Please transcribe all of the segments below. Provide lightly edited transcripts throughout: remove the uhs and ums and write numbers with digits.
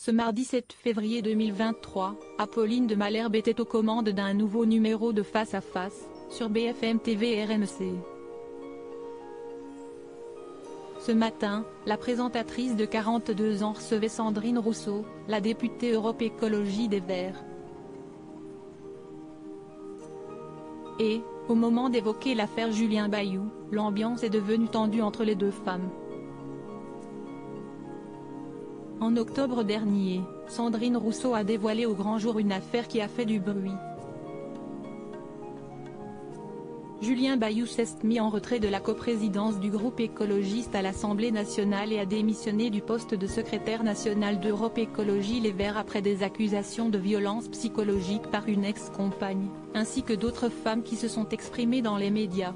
Ce mardi 7 février 2023, Apolline de Malherbe était aux commandes d'un nouveau numéro de Face à Face, sur BFM TV et RMC. Ce matin, la présentatrice de 42 ans recevait Sandrine Rousseau, la députée Europe Écologie des Verts. Et, au moment d'évoquer l'affaire Julien Bayou, l'ambiance est devenue tendue entre les deux femmes. En octobre dernier, Sandrine Rousseau a dévoilé au grand jour une affaire qui a fait du bruit. Julien Bayou s'est mis en retrait de la coprésidence du groupe écologiste à l'Assemblée nationale et a démissionné du poste de secrétaire national d'Europe Écologie Les Verts après des accusations de violence psychologique par une ex-compagne, ainsi que d'autres femmes qui se sont exprimées dans les médias.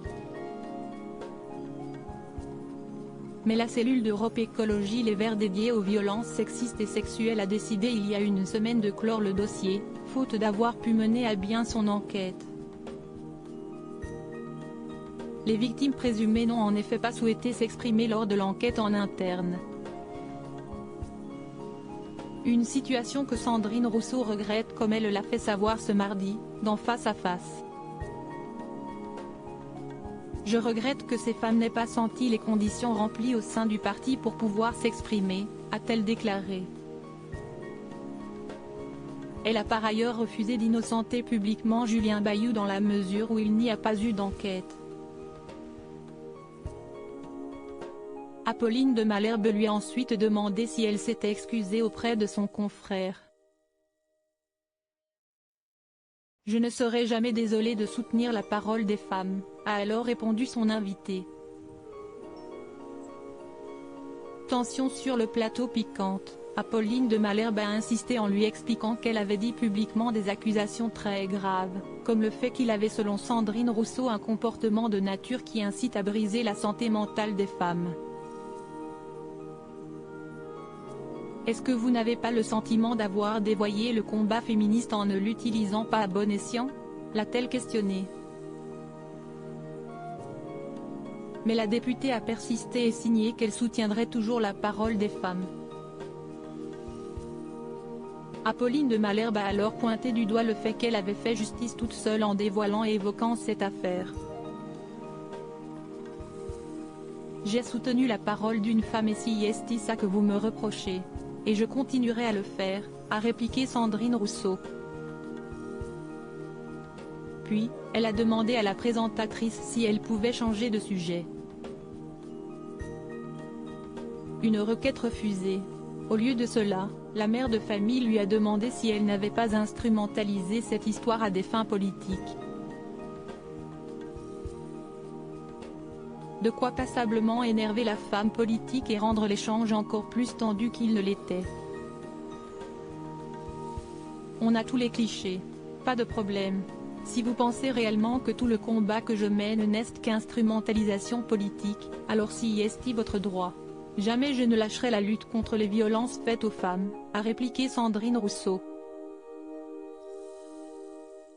Mais la cellule d'Europe Écologie Les Verts dédiée aux violences sexistes et sexuelles a décidé il y a une semaine de clore le dossier, faute d'avoir pu mener à bien son enquête. Les victimes présumées n'ont en effet pas souhaité s'exprimer lors de l'enquête en interne. Une situation que Sandrine Rousseau regrette comme elle l'a fait savoir ce mardi, dans Face à Face. Je regrette que ces femmes n'aient pas senti les conditions remplies au sein du parti pour pouvoir s'exprimer, a-t-elle déclaré. Elle a par ailleurs refusé d'innocenter publiquement Julien Bayou dans la mesure où il n'y a pas eu d'enquête. Apolline de Malherbe lui a ensuite demandé si elle s'était excusée auprès de son confrère. « Je ne serai jamais désolée de soutenir la parole des femmes », a alors répondu son invité. Tension sur le plateau piquante, Apolline de Malherbe a insisté en lui expliquant qu'elle avait dit publiquement des accusations très graves, comme le fait qu'il avait selon Sandrine Rousseau un comportement de nature qui incite à briser la santé mentale des femmes. Est-ce que vous n'avez pas le sentiment d'avoir dévoyé le combat féministe en ne l'utilisant pas à bon escient ? L'a-t-elle questionné. Mais la députée a persisté et signé qu'elle soutiendrait toujours la parole des femmes. Apolline de Malherbe a alors pointé du doigt le fait qu'elle avait fait justice toute seule en dévoilant et évoquant cette affaire. « J'ai soutenu la parole d'une femme et si est ça que vous me reprochez. Et je continuerai à le faire », a répliqué Sandrine Rousseau. Puis, elle a demandé à la présentatrice si elle pouvait changer de sujet. Une requête refusée. Au lieu de cela, la mère de famille lui a demandé si elle n'avait pas instrumentalisé cette histoire à des fins politiques. De quoi passablement énerver la femme politique et rendre l'échange encore plus tendu qu'il ne l'était. On a tous les clichés. Pas de problème. Si vous pensez réellement que tout le combat que je mène n'est qu'instrumentalisation politique, alors si est votre droit. Jamais je ne lâcherai la lutte contre les violences faites aux femmes, a répliqué Sandrine Rousseau.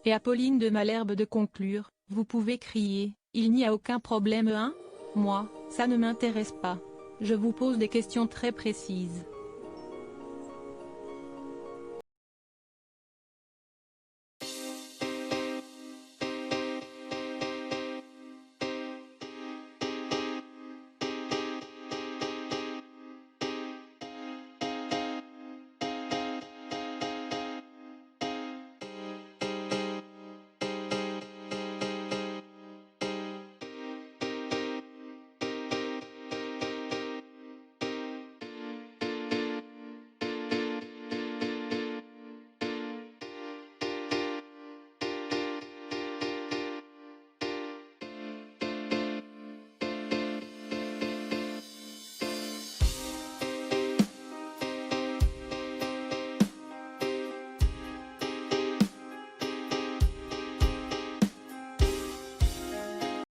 Et Apolline de Malherbe de conclure, vous pouvez crier, il n'y a aucun problème hein ? Moi, ça ne m'intéresse pas. Je vous pose des questions très précises.